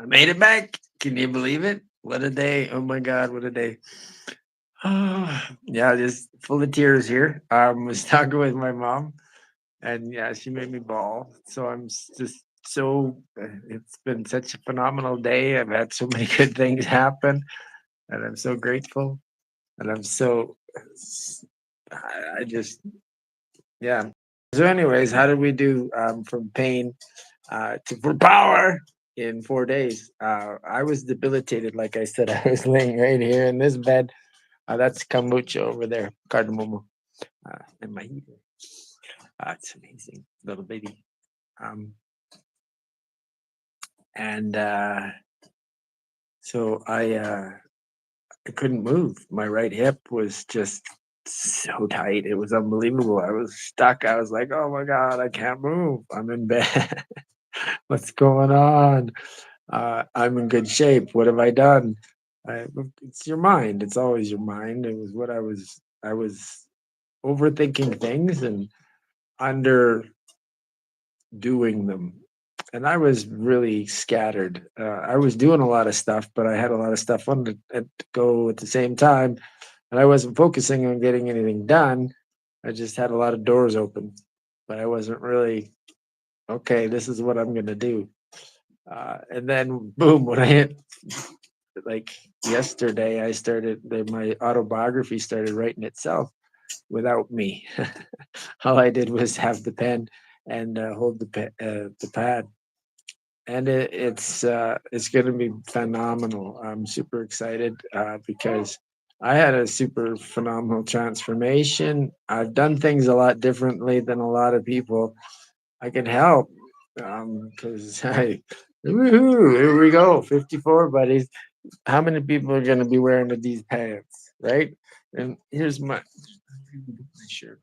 I made it back. Can you believe it? What a day. Oh my God, what a day. Yeah, just full of tears here. Was talking with my mom, and yeah, she made me bawl. So just so it's been such a phenomenal day. I've had so many good things happen, and I'm so grateful. And I'm so I just yeah. So, anyways, how did we do from pain to for power in 4 days? I was debilitated, like I said. I was laying right here in this bed. That's kombucha over there, cardamom, in my heater. It's amazing, little bitty. Um, and so I couldn't move. My right hip was just so tight. It was unbelievable. I was stuck. I was like, oh my God, I can't move. I'm in bed. What's going on? I'm in good shape. What have I done? It's your mind. It's always your mind. It was what I was overthinking things and under doing them. And I was really scattered. I was doing a lot of stuff, but I had a lot of stuff on to go at the same time. And I wasn't focusing on getting anything done. I just had a lot of doors open, but I wasn't really, okay, this is what I'm going to do. And then, boom, when I hit, like yesterday, I started, my autobiography started writing itself without me. All I did was have the pen and hold the pad, and it's going to be phenomenal. I'm super excited because I had a super phenomenal transformation. I've done things a lot differently than a lot of people. I can help because I. Woohoo, here we go, 54 buddies. How many people are going to be wearing these pants, right? And here's my shirt.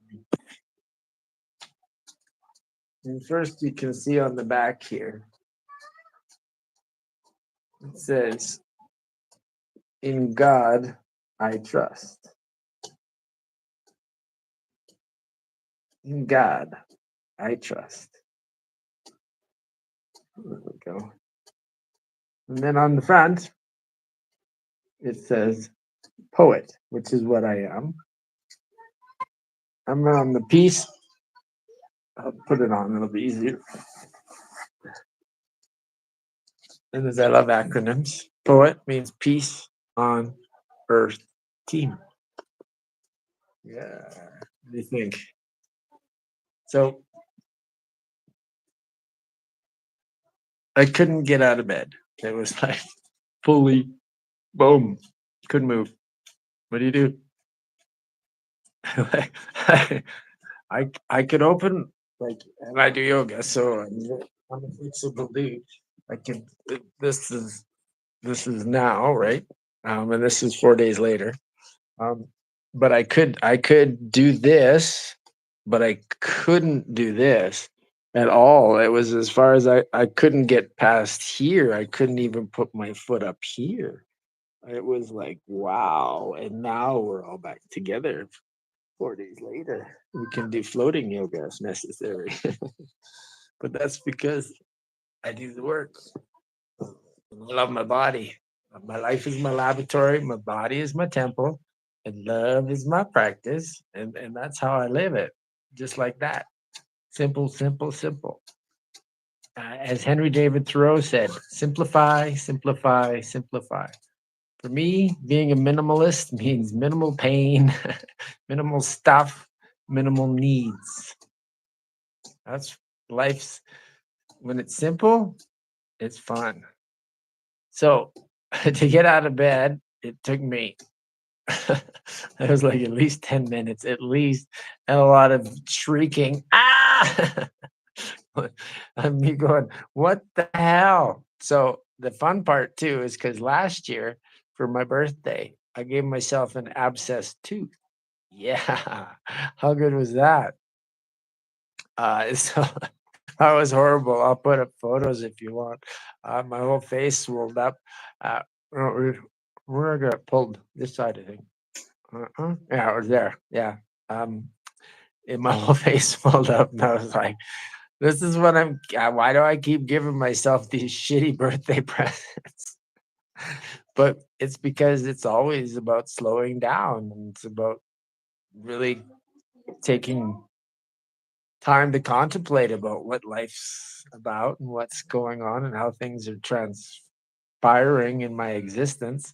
And first, you can see on the back here, it says, "In God I trust." In God I trust. There we go. And then on the front, it says poet, which is what I am. I'm on the piece. I'll put it on, it'll be easier. And as I love acronyms, poet means peace on earth team. Yeah. What do you think? So I couldn't get out of bed. It was like fully boom. Couldn't move. What do you do? I could open, like, and I do yoga, so I'm a flexible dude. I can. This is now, right? And this is 4 days later. Um, but I could do this, but I couldn't do this at all. It was as far as I couldn't get past here. I couldn't even put my foot up here. It was like, wow. And now we're all back together 4 days later. We can do floating yoga if necessary. But that's because I do the work. I love my body. My life is my laboratory. My body is my temple. And love is my practice. And that's how I live it. Just like that. Simple, simple, simple. As Henry David Thoreau said, simplify, simplify, simplify. For me, being a minimalist means minimal pain, minimal stuff, minimal needs. That's life's, when it's simple, it's fun. So to get out of bed, it took me, it was like at least 10 minutes, at least, and a lot of shrieking. Ah! And me going, what the hell? So the fun part too is because last year for my birthday, I gave myself an abscess tooth. Yeah. How good was that? So that was horrible. I'll put up photos if you want. My whole face swelled up. Where I got pulled this side, I think. Yeah, it was there. Yeah. Um, and my whole face swelled up, and I was like, This is what why do I keep giving myself these shitty birthday presents? But it's because it's always about slowing down, and it's about really taking time to contemplate about what life's about and what's going on and how things are transpiring in my existence.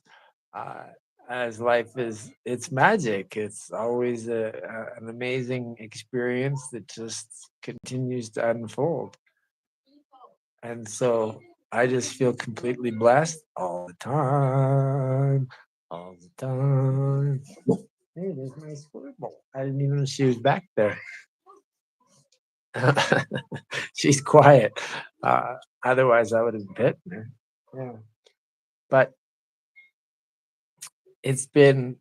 Uh, as life is, it's magic. It's always an amazing experience that just continues to unfold. And so I just feel completely blessed all the time, all the time. Hey, there's my squirrel. I didn't even know she was back there. She's quiet. Uh, Otherwise, I would have bitten her. Yeah. But it's been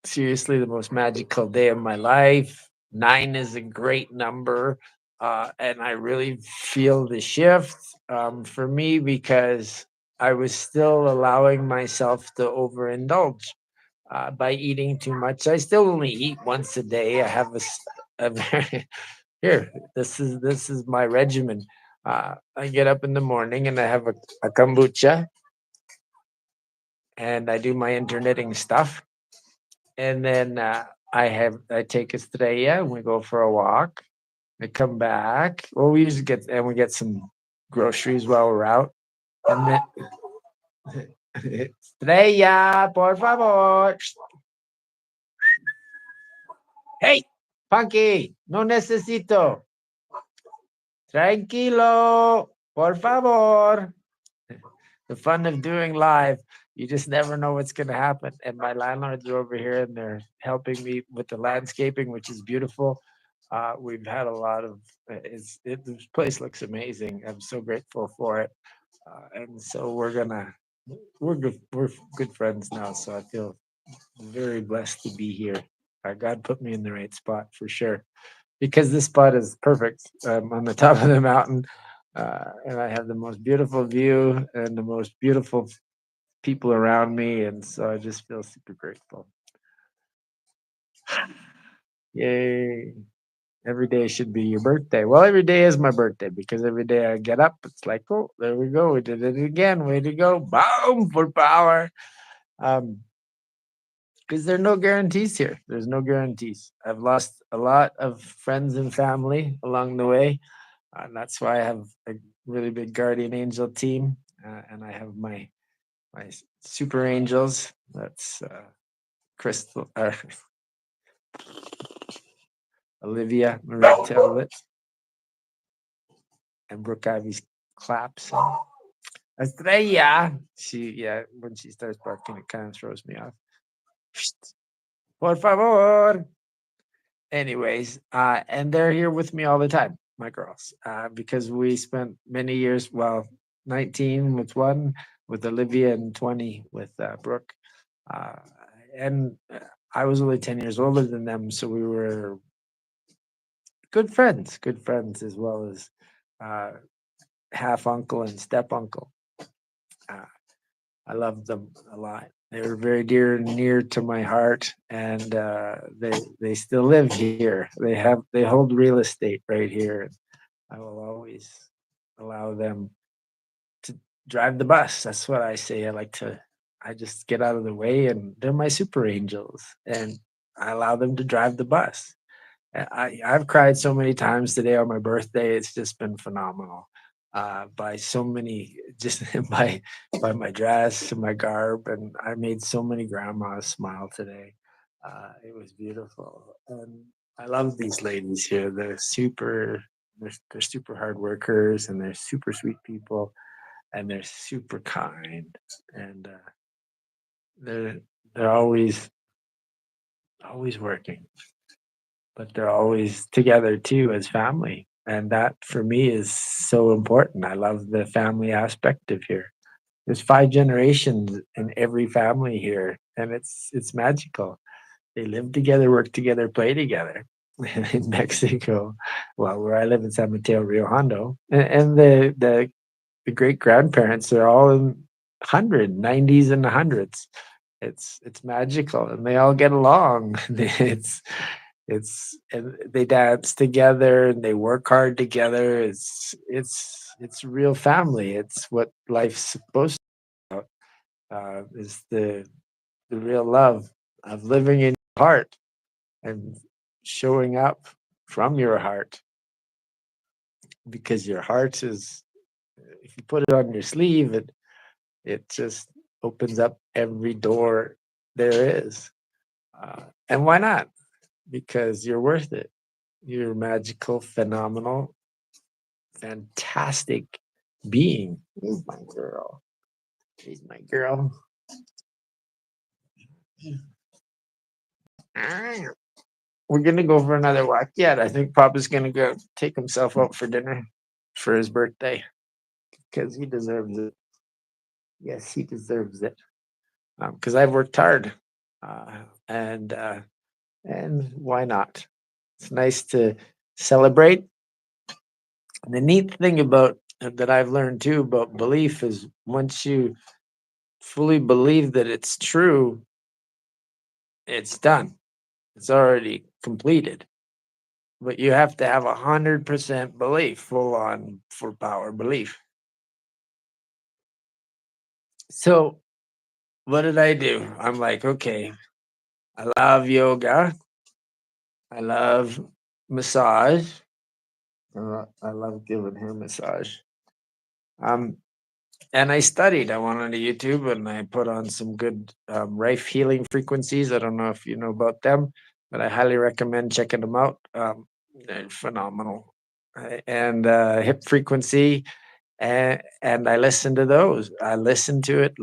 seriously the most magical day of my life. 9 is a great number. And I really feel the shift for me because I was still allowing myself to overindulge by eating too much. I still only eat once a day. I have a very here. This is my regimen. I get up in the morning and I have a kombucha and I do my intermitting stuff, and then I take Estrella and we go for a walk. I come back. Well, we usually we get some groceries while we're out, and then Estrella, por favor. Hey, Punky, no necesito. Tranquilo, por favor. The fun of doing live, you just never know what's going to happen. And my landlords are over here and they're helping me with the landscaping, which is beautiful. We've had a lot of this place looks amazing. I'm so grateful for it. And so we're good friends now. So I feel very blessed to be here. God put me in the right spot for sure, because this spot is perfect. On the top of the mountain, and I have the most beautiful view and the most beautiful people around me, and so I just feel super grateful. Yay! Every day should be your birthday. Well, every day is my birthday because every day I get up, it's like, oh, there we go, we did it again. Way to go! Boom for power. Because there are no guarantees here. There's no guarantees. I've lost a lot of friends and family along the way. And that's why I have a really big guardian angel team, and I have my super angels. That's Crystal, Olivia, Marie Talbot, and Brooke Ivy's claps. Estrella, when she starts barking, it kind of throws me off. Por favor. Anyways, and they're here with me all the time, my girls, because we spent many years, well, 19 with one, with Olivia, and 20 with Brooke. Uh, and I was only 10 years older than them, so we were good friends, as well as half uncle and step uncle. I loved them a lot. They were very dear and near to my heart, and they still live here. They hold real estate right here. And I will always allow them to drive the bus. That's what I say. I just get out of the way, and they're my super angels, and I allow them to drive the bus. I've cried so many times today on my birthday. It's just been phenomenal. By so many, just by my dress and my garb, and I made so many grandmas smile today. It was beautiful, and I love these ladies here. They're super hard workers, and they're super sweet people, and they're super kind, and they're they're always working, but they're always together too as family. And that for me is so important. I love the family aspect of here. There's 5 generations in every family here, and it's magical. They live together, work together, play together. In Mexico, well, where I live in San Mateo, Rio Hondo, and the great grandparents are all in 90s and the hundreds. It's magical, and they all get along. It's And they dance together and they work hard together. It's real family. It's what life's supposed to be about, is the real love of living in your heart and showing up from your heart, because your heart is, if you put it on your sleeve, it just opens up every door there is. And why not? Because you're worth it. You're magical, phenomenal, fantastic being. He's my girl. She's my girl. We're gonna go for another walk yet. I think Papa's gonna go take himself out for dinner for his birthday because he deserves it. Yes, he deserves it. Because I've worked hard, uh, and uh, and why not? It's nice to celebrate. And the neat thing about that I've learned too about belief is once you fully believe that it's true, it's done. It's already completed. But you have to have 100% belief, full on for power belief. So what did I do? I'm like, okay, I love yoga. I love massage. I love giving her massage. Um, and I studied. I went onto YouTube and I put on some good Rife healing frequencies. I don't know if you know about them, but I highly recommend checking them out. They're phenomenal. And hip frequency, and I listened to those. I listened to it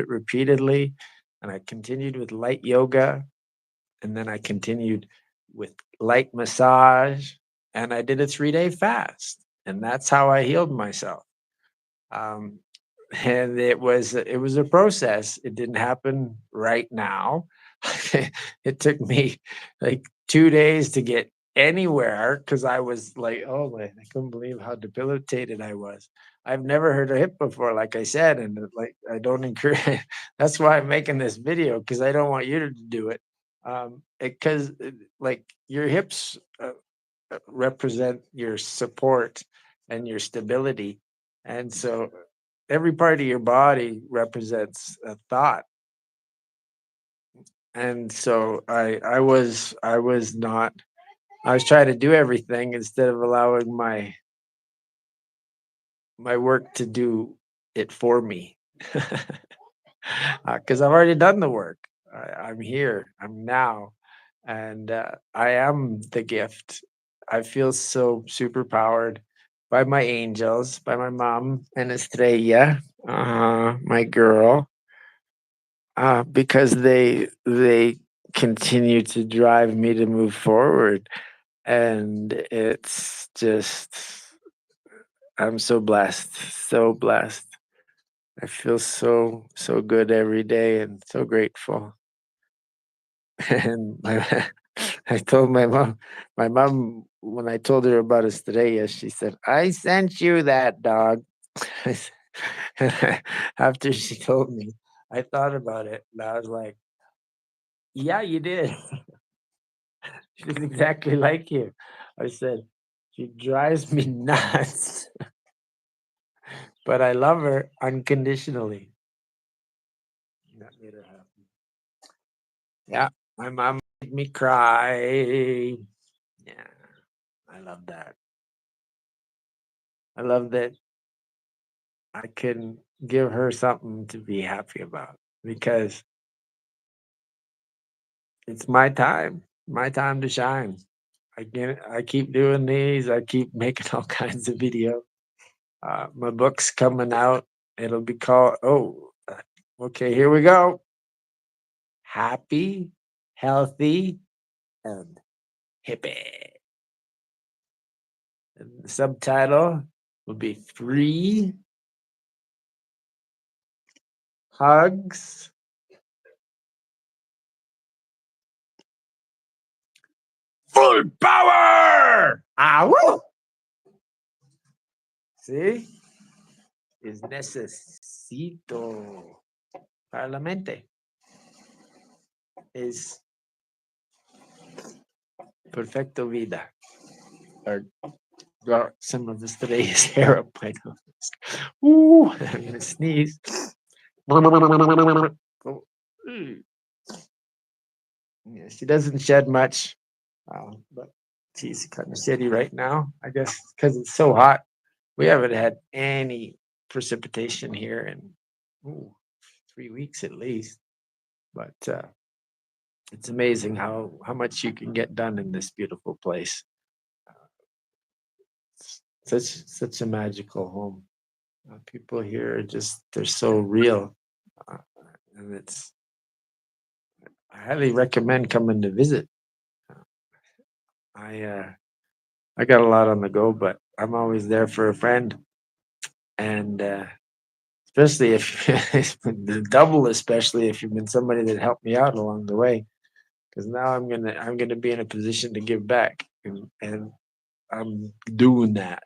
repeatedly, and I continued with light yoga, and then I continued with light massage, and I did a 3-day fast, and that's how I healed myself. Um, and it was a process. It didn't happen right now. It took me like 2 days to get anywhere because I was like, oh my, I couldn't believe how debilitated I was. I've never heard a hip before, like I said, and like I don't encourage. That's why I'm making this video because I don't want you to do it. Because like your hips represent your support and your stability, and so every part of your body represents a thought. And so I was not, I was trying to do everything instead of allowing my work to do it for me. Because I've already done the work. I'm here. I'm now, and I am the gift. I feel so super powered by my angels, by my mom and Estrella, my girl, because they continue to drive me to move forward, and it's just I'm so blessed, so blessed. I feel so good every day and so grateful. And I told my mom when I told her about Estrella, she said, "I sent you that dog." I After she told me, I thought about it and I was like, "Yeah, you did." She's exactly like you. I said, "She drives me nuts, but I love her unconditionally." That made her happy. Yeah, my mom made me cry. Yeah, I love that. I love that I can give her something to be happy about because it's my time to shine. I keep doing these. I keep making all kinds of videos. My book's coming out. It'll be called, okay, here we go. Happy, healthy, and hippie. And the subtitle will be Free Hugs, Full Power. Ah, woo! See? Es necesito para la mente. Es Perfecto vida. Or got some of yesterday's hair up my nose. Ooh, I'm gonna sneeze. Oh, yeah, she doesn't shed much, but she's kind of shitty right now. I guess because it's so hot. We haven't had any precipitation here in ooh, 3 weeks at least. But it's amazing how much you can get done in this beautiful place. Such a magical home. People here are just they're so real, uh, and it's I highly recommend coming to visit. Uh, I got a lot on the go, but I'm always there for a friend, and especially if the double, especially if you've been somebody that helped me out along the way. Because now I'm gonna be in a position to give back, and I'm doing that.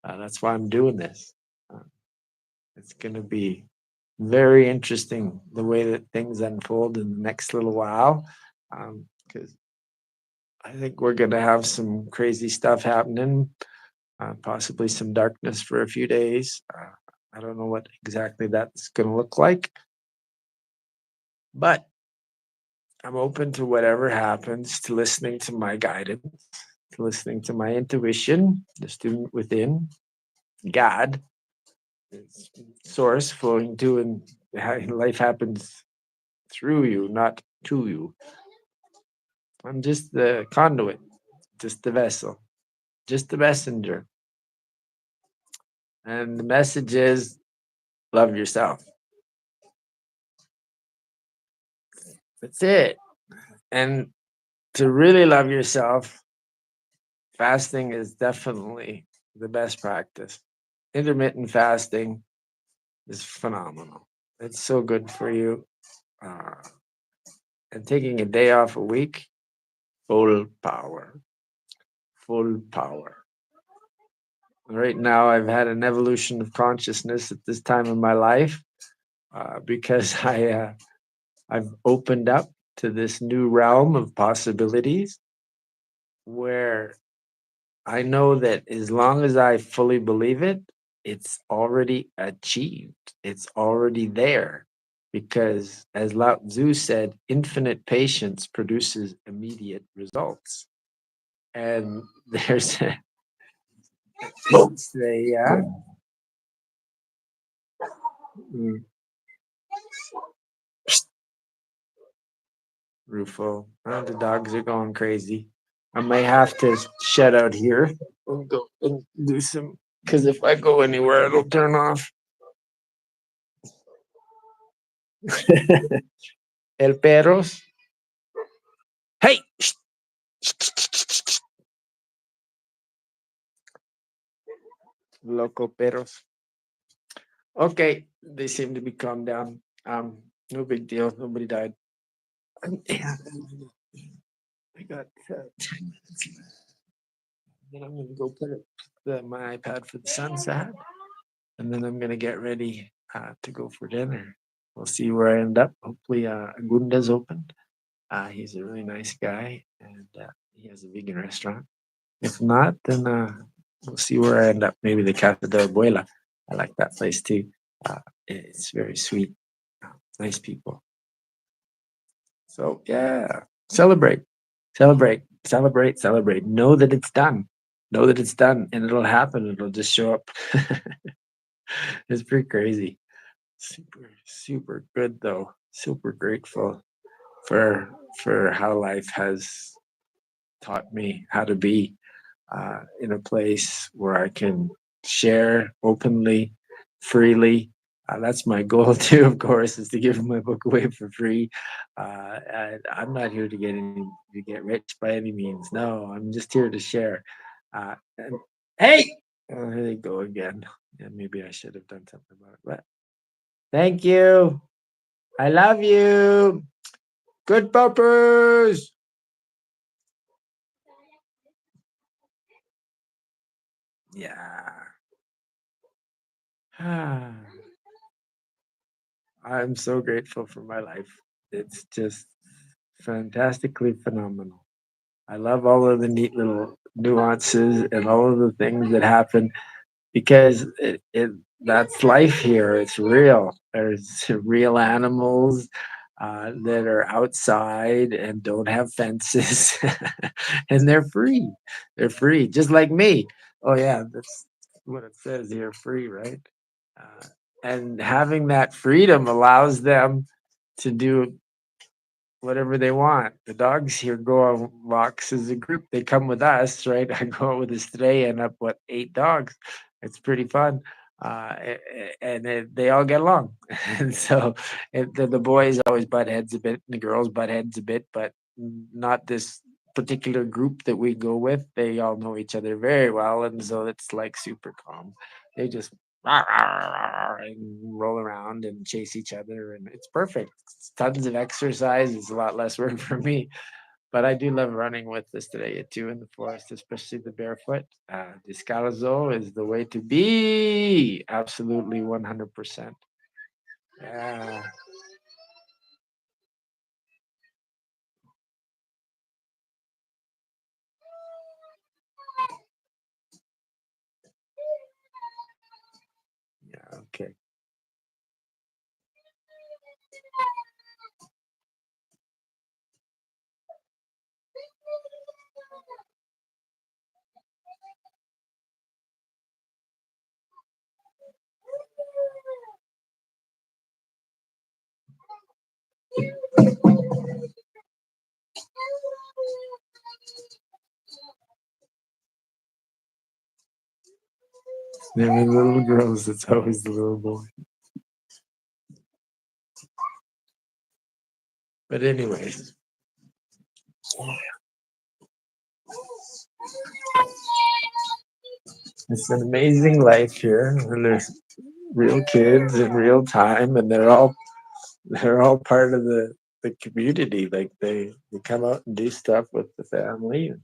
That's why I'm doing this. Uh, it's gonna be very interesting the way that things unfold in the next little while, because I think we're gonna have some crazy stuff happening, possibly some darkness for a few days. I don't know what exactly that's gonna look like, but I'm open to whatever happens, to listening to my guidance, to listening to my intuition, the student within, God, it's source flowing to, and life happens through you, not to you. I'm just the conduit, just the vessel, just the messenger. And the message is love yourself. That's it. And to really love yourself, fasting is definitely the best practice. Intermittent fasting is phenomenal. It's so good for you. Uh, and taking a day off a week, full power, full power. Right now, I've had an evolution of consciousness at this time in my life because I've opened up to this new realm of possibilities where I know that as long as I fully believe it, it's already achieved. It's already there. Because as Lao Tzu said, infinite patience produces immediate results. And there's folks, they, mm, Rufo, the dogs are going crazy. I may have to shut out here and go and do some, because if I go anywhere, it'll turn off. El perros. Hey! Local perros. Okay, they seem to be calmed down. No big deal. Nobody died. Yeah, I got 10 minutes left. Then I'm gonna go put my iPad for the sunset, and then I'm gonna get ready to go for dinner. We'll see where I end up. Hopefully, Agunda's open. He's a really nice guy, and he has a vegan restaurant. If not, then we'll see where I end up. Maybe the Casa de Abuela. I like that place too. It's very sweet, nice people. So yeah, celebrate, celebrate, celebrate, celebrate. Know that it's done. Know that it's done, and it'll happen. It'll just show up. It's pretty crazy. Super, super good though. Super grateful for how life has taught me how to be in a place where I can share openly, freely. That's my goal too, of course, is to give my book away for free. And I'm not here to get rich by any means. No, I'm just here to share. And hey, oh, here they go again. Yeah, maybe I should have done something about it. But thank you. I love you. Good puppers. Yeah. I'm so grateful for my life. It's just fantastically phenomenal. I love all of the neat little nuances and all of the things that happen because it that's life here. It's real. There's real animals that are outside and don't have fences, and they're free. They're free, just like me. Oh yeah, that's what it says here, free, right? Uh, and having that freedom allows them to do whatever they want. The dogs here go on walks as a group. They come with us, right? I go out with a stray and up what 8 dogs. It's pretty fun, and they all get along. And so the boys always butt heads a bit, and the girls butt heads a bit, but not this particular group that we go with. They all know each other very well, and so it's like super calm. They just and roll around and chase each other, and it's perfect. It's tons of exercise. It's a lot less work for me, but I do love running with this today too in the forest, especially the barefoot. Descalzo is the way to be. Absolutely, 100%. Yeah, yeah, okay. Never little girls. It's always the little boy. But anyways, it's an amazing life here, and there's real kids in real time, and they're all part of the community. Like they come out and do stuff with the family. And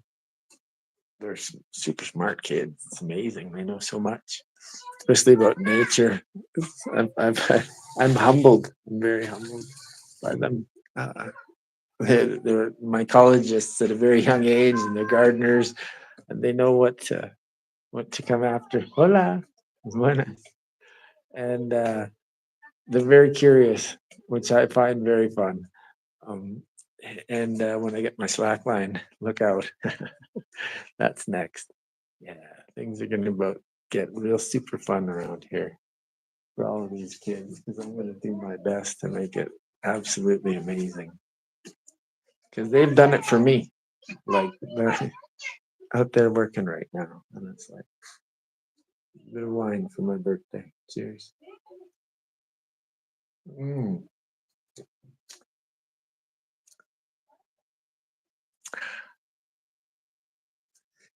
they're super smart kids. It's amazing. They know so much, especially about nature. I'm humbled. I'm very humbled by them. Uh, they're mycologists at a very young age, and they're gardeners, and they know what to come after. Hola, buenas. And they're very curious, which I find very fun. Um, and when I get my slack line, look out. That's next. Yeah, things are going to about get real super fun around here for all of these kids because I'm going to do my best to make it absolutely amazing. Because they've done it for me. Like they're out there working right now, and it's like a bit of wine for my birthday. Cheers. Mm.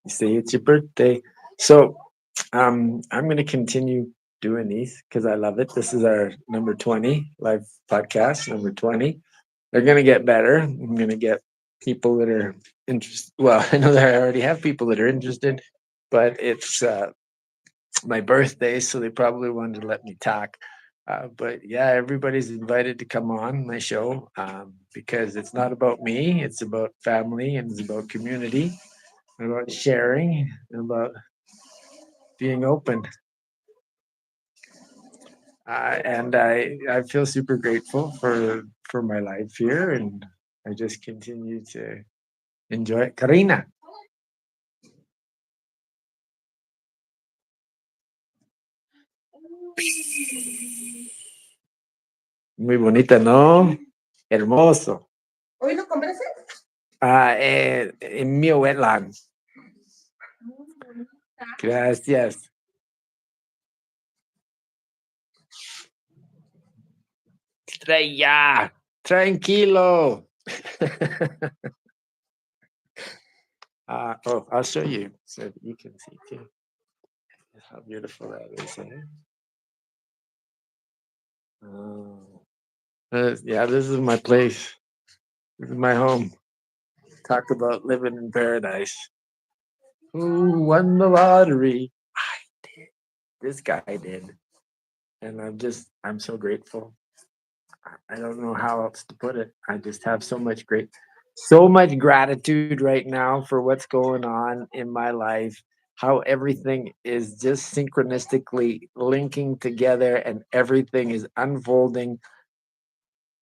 You say it's your birthday, so I'm going to continue doing these because I love it. This is our number 20 live podcast, number 20. They're going to get better. I'm going to get people that are interested. Well, I know that I already have people that are interested, but it's my birthday, so they probably wanted to let me talk. But yeah, everybody's invited to come on my show because it's not about me. It's about family and it's about community, and about sharing, and about being open. And I feel super grateful for my life here, and I just continue to enjoy it. Karina, muy bonita, ¿no? Hermoso. ¿Hoy lo compraste? En mi wetland. Gracias. Estrella, tranquilo. Oh, I'll show you so that you can see too how beautiful that is. Eh? Oh. Yeah, this is my place. This is my home. Talk about living in paradise. Who won the lottery? I did. This guy did. And I'm so grateful. I don't know how else to put it. I just have so much great. So much gratitude right now for what's going on in my life, how everything is just synchronistically linking together and everything is unfolding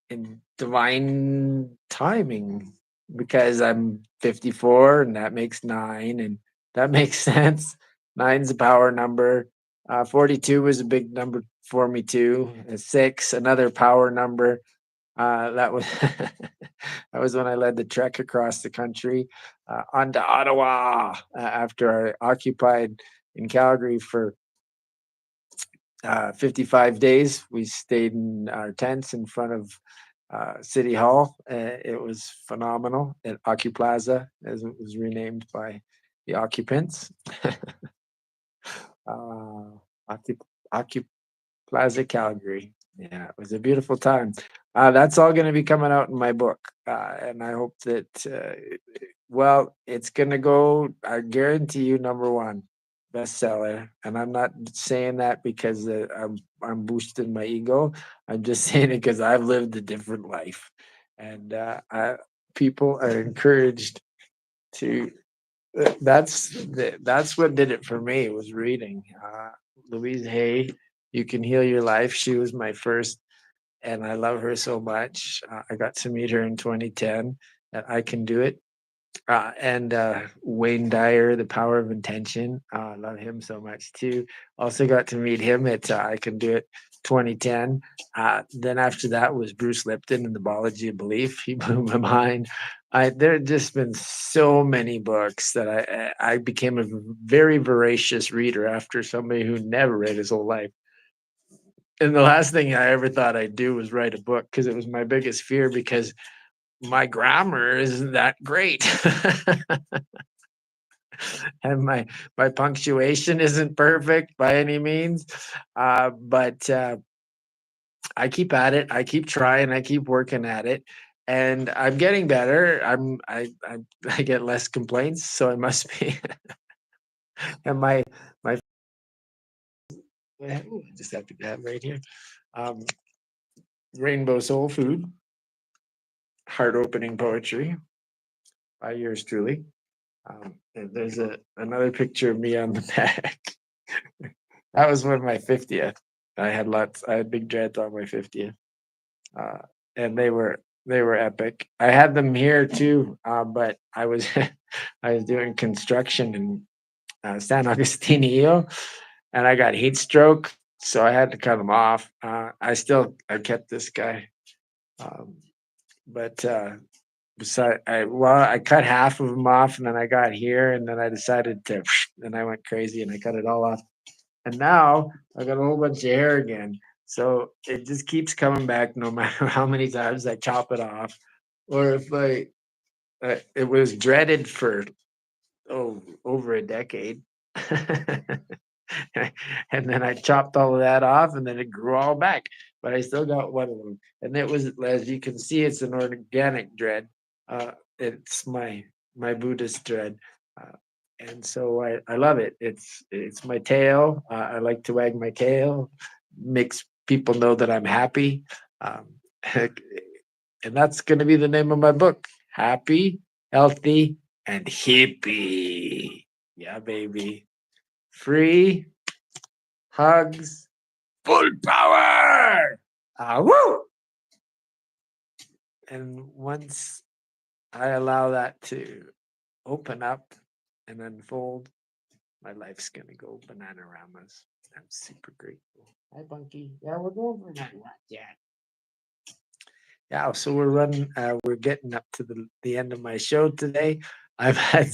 in divine timing because I'm 54 and that makes nine, and that makes sense. Nine's a power number. 42 was a big number for me too. Six, another power number. That was that was when I led the trek across the country onto Ottawa after I occupied in Calgary for 55 days. We stayed in our tents in front of City Hall. It was phenomenal at Occuplaza, as it was renamed by the occupants. uh, Occup- Plaza, Calgary. Yeah, it was a beautiful time. That's all going to be coming out in my book, and I hope that. Well, it's going to go. I guarantee you, number one bestseller. And I'm not saying that because I'm boosting my ego. I'm just saying it because I've lived a different life, and people are encouraged to that's what did it for me was reading. Louise Hay, You Can Heal Your Life. She was my first, and I love her so much. I got to meet her in 2010 at I Can Do It. And Wayne Dyer, The Power of Intention. I love him so much too. Also got to meet him at I Can Do It 2010. Then after that was Bruce Lipton and The Biology of Belief. He blew my mind. There have just been so many books that I became a very voracious reader after somebody who never read his whole life. And the last thing I ever thought I'd do was write a book because it was my biggest fear because my grammar isn't that great. And my punctuation isn't perfect by any means, but I keep at it. I keep trying. I keep working at it, and I'm getting better. I get less complaints, so I must be. And my I just have to have right here. Um, Rainbow Soul Food, heart opening poetry by yours truly. And there's another picture of me on the back. That was when my 50th. I had big dreads on my 50th. Uh, and they were epic. I had them here too, but I was I was doing construction in San Agustinio, and I got heat stroke, so I had to cut them off. I kept this guy, um, but I cut half of them off, and then I got here, and then I decided to, and I went crazy, and I cut it all off. And now I got a whole bunch of hair again. So it just keeps coming back no matter how many times I chop it off. Or if it was dreaded for over a decade. And then I chopped all of that off and then it grew all back. But I still got one of them. And it was, as you can see, it's an organic dread. It's my Buddhist dread. Uh, and so I love it. It's my tail. I like to wag my tail, makes people know that I'm happy. Um, and that's going to be the name of my book: Happy, Healthy, and Hippie. Yeah, baby. Free hugs, full power. Woo! And once I allow that to open up and unfold, my life's gonna go banana-ramas. I'm super grateful. Hi, Bunky. Yeah, we're going for that. Yeah. Yeah, so we're getting up to the end of my show today. I've had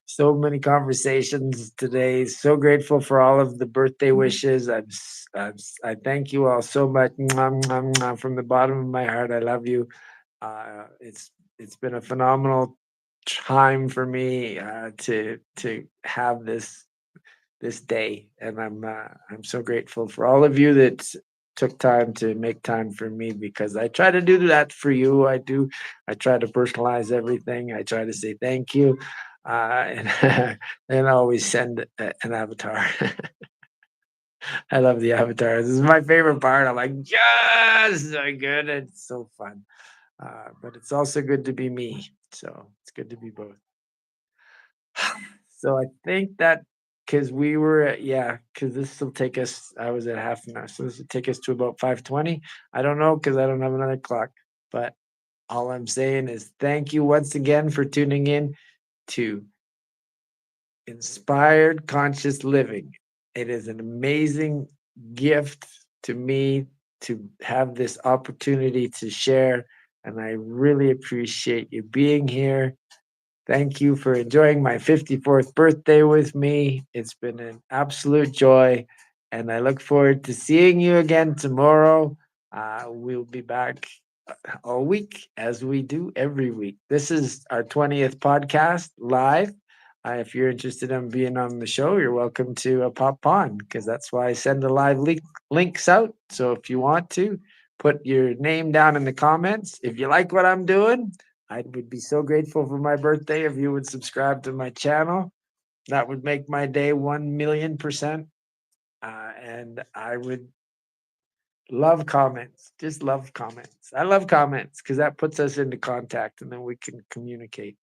so many conversations today. So grateful for all of the birthday wishes. I thank you all so much. Mwah, mwah, mwah, from the bottom of my heart. I love you. It's been a phenomenal time for me to have this day, and I'm so grateful for all of you that took time to make time for me because I try to do that for you. I do. I try to personalize everything. I try to say thank you, and and always send an avatar. I love the avatars. This is my favorite part. I'm like, yes, so good. It's so fun. But it's also good to be me. So it's good to be both. So I think that because we were at, yeah, because this will take us, I was at half an hour. So this will take us to about 5:20. I don't know because I don't have another clock. But all I'm saying is thank you once again for tuning in to Inspired Conscious Living. It is an amazing gift to me to have this opportunity to share, and I really appreciate you being here. Thank you for enjoying my 54th birthday with me. It's been an absolute joy, and I look forward to seeing you again tomorrow. We'll be back all week as we do every week. This is our 20th podcast live. If you're interested in being on the show, you're welcome to pop on because that's why I send the live links out. So if you want to, put your name down in the comments. If you like what I'm doing, I would be so grateful for my birthday if you would subscribe to my channel. That would make my day 1,000,000%. And I would love comments. Just love comments. I love comments because that puts us into contact and then we can communicate.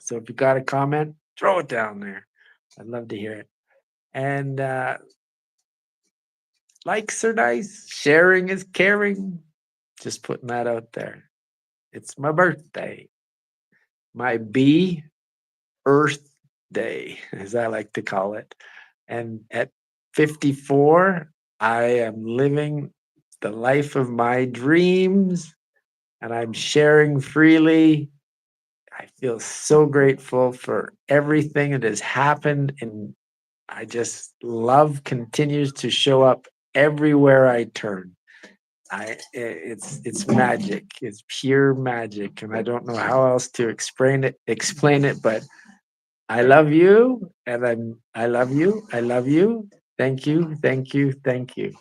So if you got a comment, throw it down there. I'd love to hear it. And likes are nice. Sharing is caring. Just putting that out there. It's my birthday. My B-earrh day, as I like to call it. And at 54, I am living the life of my dreams and I'm sharing freely. I feel so grateful for everything that has happened. And I just love continues to show up everywhere I turn. It's magic. It's pure magic. And I don't know how else to explain it, but I love you, and I love you. I love you. Thank you. Thank you. Thank you.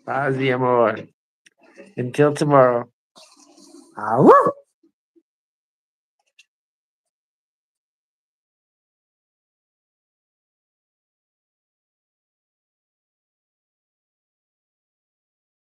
Paz y amor. Until tomorrow. Au.